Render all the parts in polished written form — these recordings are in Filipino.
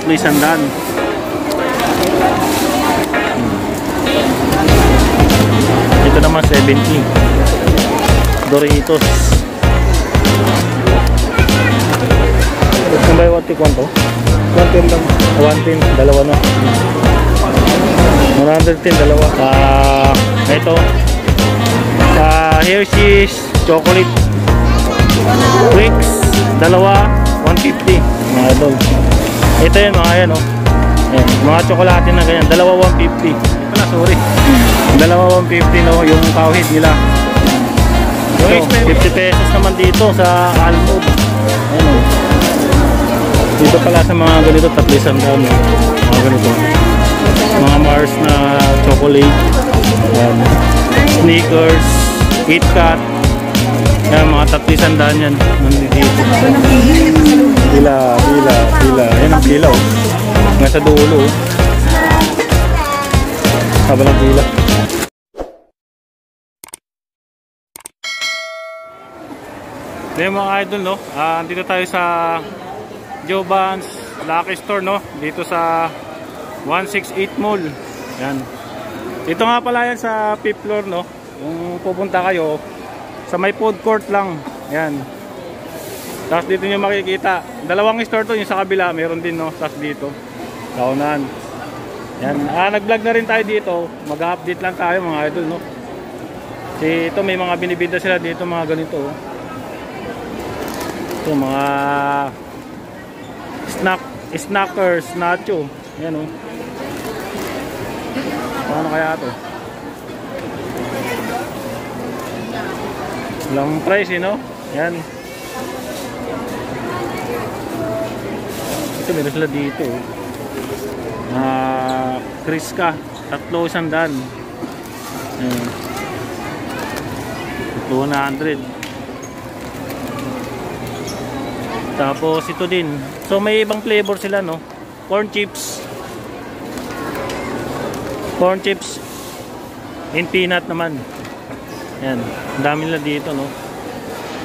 100. Ito naman 70. Doritos. Kung ba yung kwanto? 110 lang. 110, dalawa na. 110, dalawa. Ito. Hershey's chocolate Twix, dalawa, 150. Mga idol. Ito yun mga yan, oh. Ayan, mga tsokolate na ganyan, dalawa 150. Wala, sorry. Dalawa 150, no, yung kawhid nila. Ito, 50 pesos naman dito sa Almond. Ayan, oh. Dito pala sa mga ganito, 300 down, no? Mga ganito. Mga Mars na chocolate. Ayan. Snickers, KitKat. Ayan, mga 300 yan. Nandito. Pila. Ayan ang pila, oh. Nasa dulo, oh. Haba ng pila. Ayan mga idol, no? Dito tayo sa Joban's Lucky Store, no? Dito sa 168 Mall. Ayan. Dito nga pala yan sa 5th floor, no? Kung pupunta kayo sa may food court lang. Ayan. Tapos dito nyo makikita. Dalawang store to. Yung sa kabila meron din, no? Tapos dito kaunan. Ayan. Nag-vlog na rin tayo dito. Mag-update lang tayo mga idol, no? Kasi ito may mga binibinda sila dito, mga ganito, oh. Ito mga snackers, nacho. Ayan, oh. Paano kaya ito? Walang price, no? Yan. Ito meron sila dito. Kriska, 300. Ayan. 200. Tapos ito din. So may ibang flavor sila, no? Corn chips. Corn chips in peanut naman. Ayan, ang dami nila dito, no?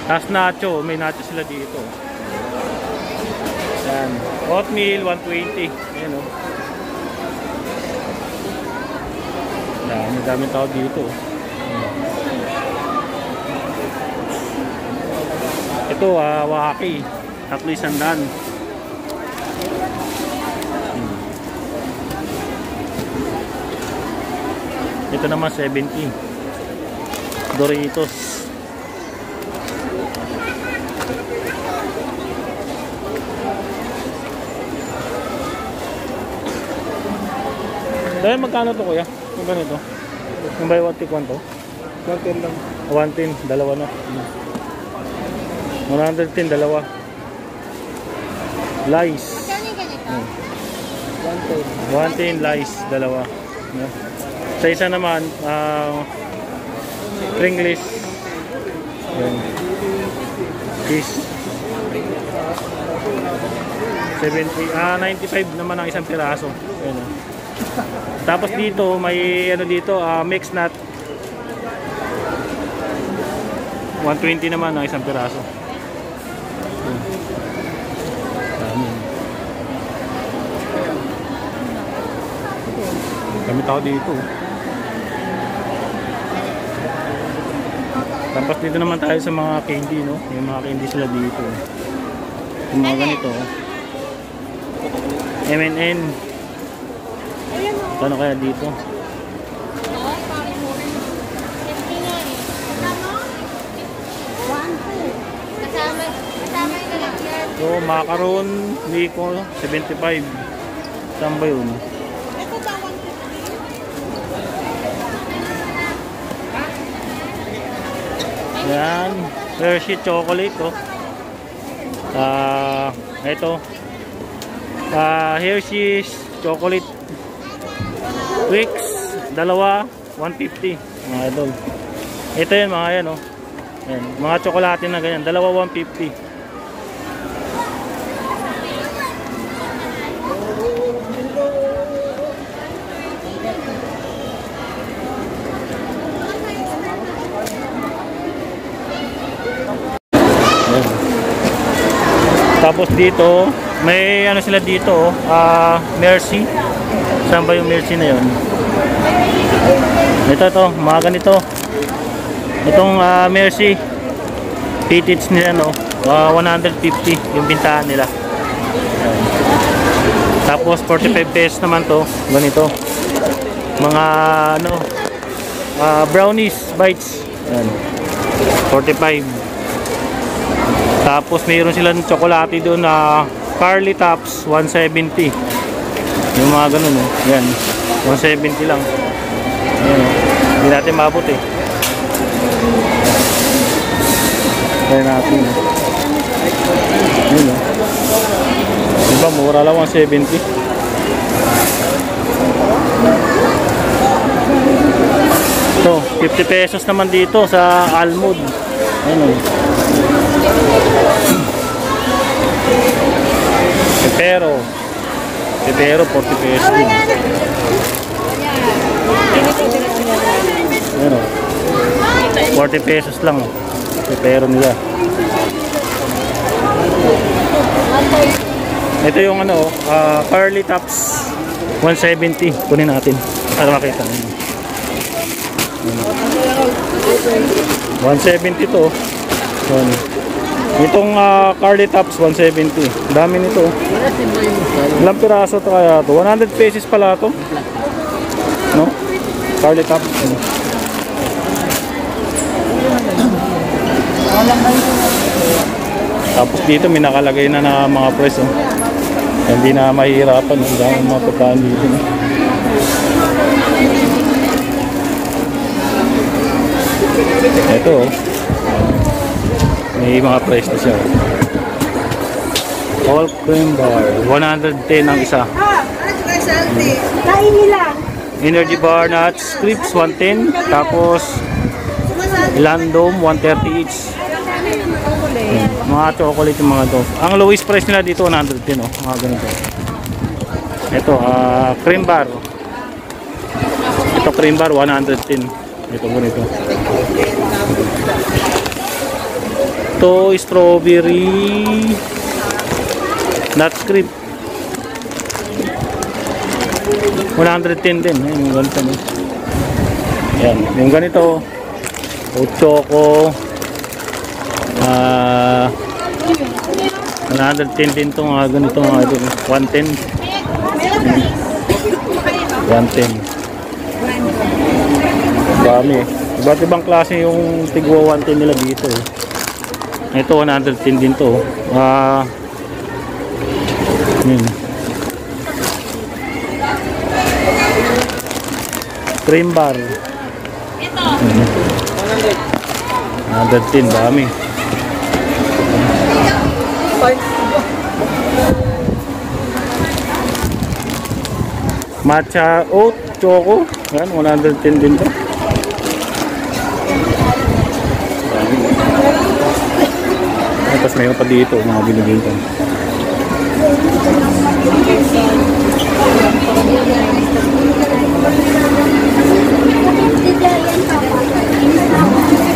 Tapos nacho, may nacho sila dito. Ayan, oatmeal 120. Ayan, no? Dami tao dito. Ito, Waki 300. Ito naman 70. Doritos. Dahil magkano to, kuya? Kung ganito? Yung buy one take one to? 110 lang. 110, dalawa na. 110, dalawa. Lice. Magkano ganito? 110 lice, dalawa. Sa isa naman, Pringles. Ayan. Cheese. 95 naman ang isang piraso. Ayan. Tapos dito, may ano dito, mixed nut. 120 naman ang isang piraso. Kami tao dito. Tapos dito naman tayo sa mga candy, no? Yung mga candy sila dito. Yung mga ganito. M&N. Ano kaya dito? So, macaron, Nico, 75. Saan ba yun? Yan, Hershey chocolate, oh. Ito. Hershey's chocolate Twix, dalawa 150. Mga idol. Ito yun mga yan, oh. Yan, mga tsokolate na ganyan, dalawa 150. Tapos dito may ano sila dito, Mercy. Saan ba yung Mercy na yun? Ito, mga ganito. Itong Mercy, pitits nila, no? 150 yung bintahan nila. Ayan. Tapos 45 pesos naman to, ganito. Mga ano, brownies, bites. Ayan. 45. Tapos mayroon silang tsokolate doon na Carly Tops, 170. Yung mga ganun, no? Ayan, 170 lang. Ayan, hindi natin maabot eh. Ayan natin. Ayan, no? Diba, mura lang 170. Ito, 50 pesos naman dito sa Almond. Ayan, no? Pepero 40 pesos din. Ayan, o. 40 pesos lang, o. Pepero nila. Ito yung ano, Carly Tops 170. Kunin natin para makita nyo. 170 to. Itong Carly Tops 170. Dami nito. Ilang piraso to kaya to? 100 pesos pala to. No? Carly Tops. Tapos dito may nakalagay na na mga presyo. Hindi na mahihirapan. Ang dami mga pagkaan dito. Ito, may mga price na siya. All cream bar 110 ang isa. Energy bar nuts crisps 110. Tapos Landom 130 each. Mga chocolate yung mga to. Ang lowest price nila dito 110, oh. Mga ganito. Ito, cream bar. Ito cream bar 110. Ito ganito. Ito strawberry nut cream 110 din. Ayan, yung ganito. Ayan, yung ganito oat choco 110 din ito mga ganito mga ito. 110 dami. Iba't ibang klase yung tigwa 110 nila dito. Ito 110 din to. Yun. Cream bar. Ito. 110 dami. Matcha oat choco. Yan 110 din to. Tapos mayroon pa dito mga binibenta.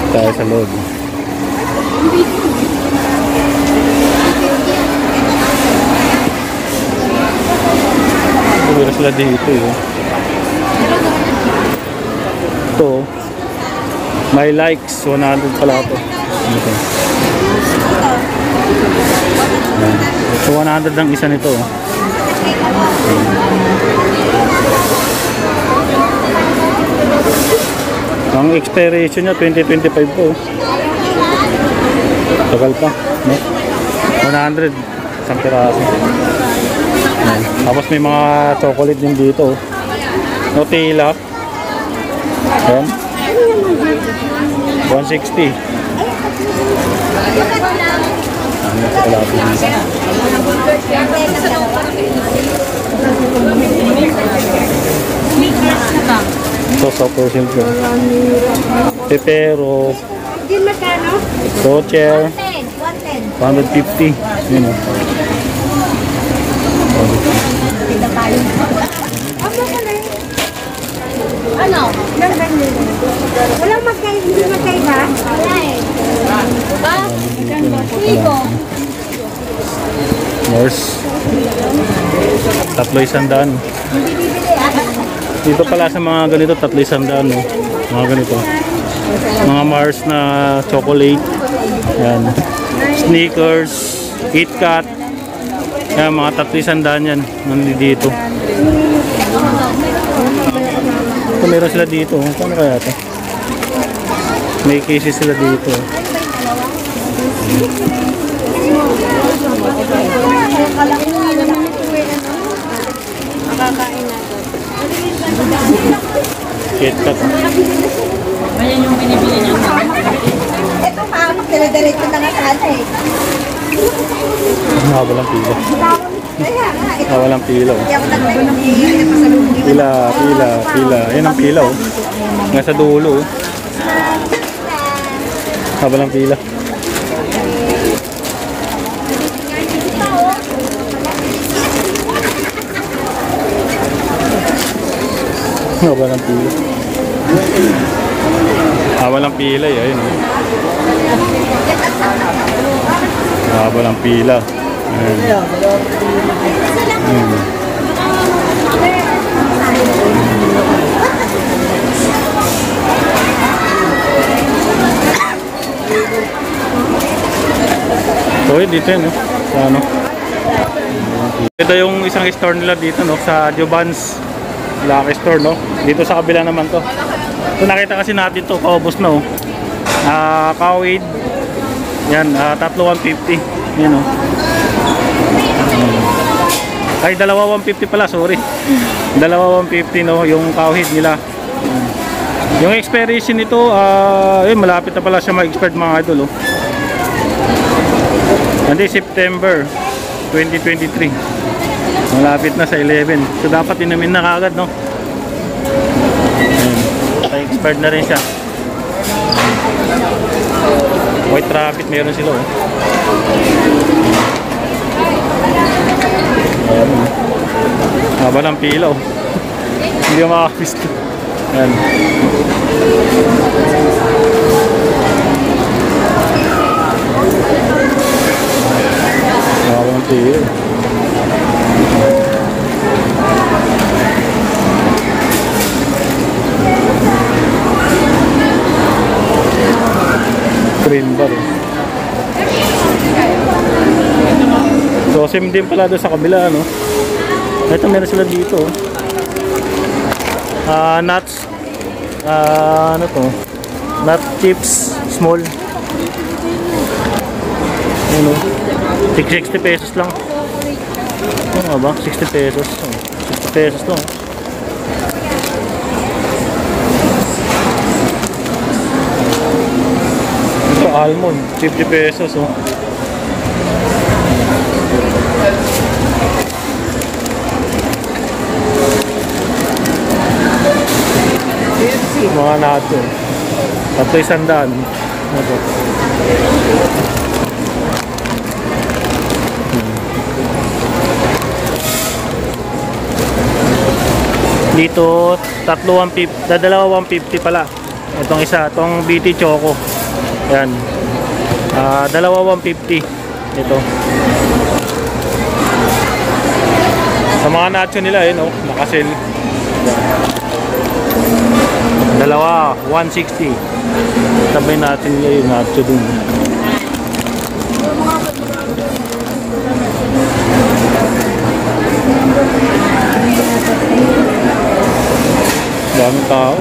Tayo sa loob. Siguro sila dito eh. Ito my likes 100 pala ito. Okay. So 100 ang isa nito. Ang expiration niya 2025 po. Tagal pa, no? 100 isang piraso. Tapos may mga chocolate din dito. Nutella. Ayan. 160. So, super simple. Pepero. Rocher. 150. Yun o. Ano? Walang hindi magkaiba? Wala eh. Ba? Ligo. Nurse. 300. Dito pala sa mga ganito, 300, no? Mga ganito. Mga Mars na chocolate. Yan. Sneakers, KitKat. Yan, mga 300 yan. Nandito. Ito, meron sila dito. Paano kaya ito? May cases sila dito. Makakain natin. KitKat. Ayan yung binibili niya. Ito pa, magdala-diretso na nga sana eh. Nakawalang pila. Kaya nga, ito. Nakawalang pila. Oh. Hindi ako nagpasalubong. Pila. Ayan ang pila, oh. Nasa dulo, oh. Nakawalang pila. Nakawalang pila. Walang pila, eh. Ayun, oh. Walang pila. Ayan. So, dito yun, no? Sa ano? Ito yung isang store nila dito, no? Sa Jobans Lucky Store, no? Dito sa kabila naman to. So, nakita kasi natin to, kaubos na, oh. Kawid. Yan, 3,150. Yan, oh. Ay, 2,150 pala, sorry. 2,150, no? Yung kawid nila. Yung expiration nito, malapit na pala siya ma-expired, mga idol, oh. Hindi, September 2023. Malapit na sa 11. So dapat inumin na kagad, no? Ayan. Expired na rin siya. White rabbit meron sila, oh. Ayan. Haba ng pila, oh. Hindi ka makakapisto. Ayan. Haba ng pila. Green bar, eh. So same din pala doon sa kabila, no? Ito meron sila dito, nuts, ano to, nut chips small, ano, 60 pesos lang. Ano nga ba? 60 pesos, 60 pesos lang. Ito almond, 50 pesos, oh. Mga nato, 300. Ito. Dito 2,150 pala. Itong isa, itong BT Choco. Ayan. 2,150 ito. Sa mga nacho nila, no, nakasil. Dalawa, 160. Sabay natin yung nacho dun. Daming tao.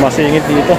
Masingit dito.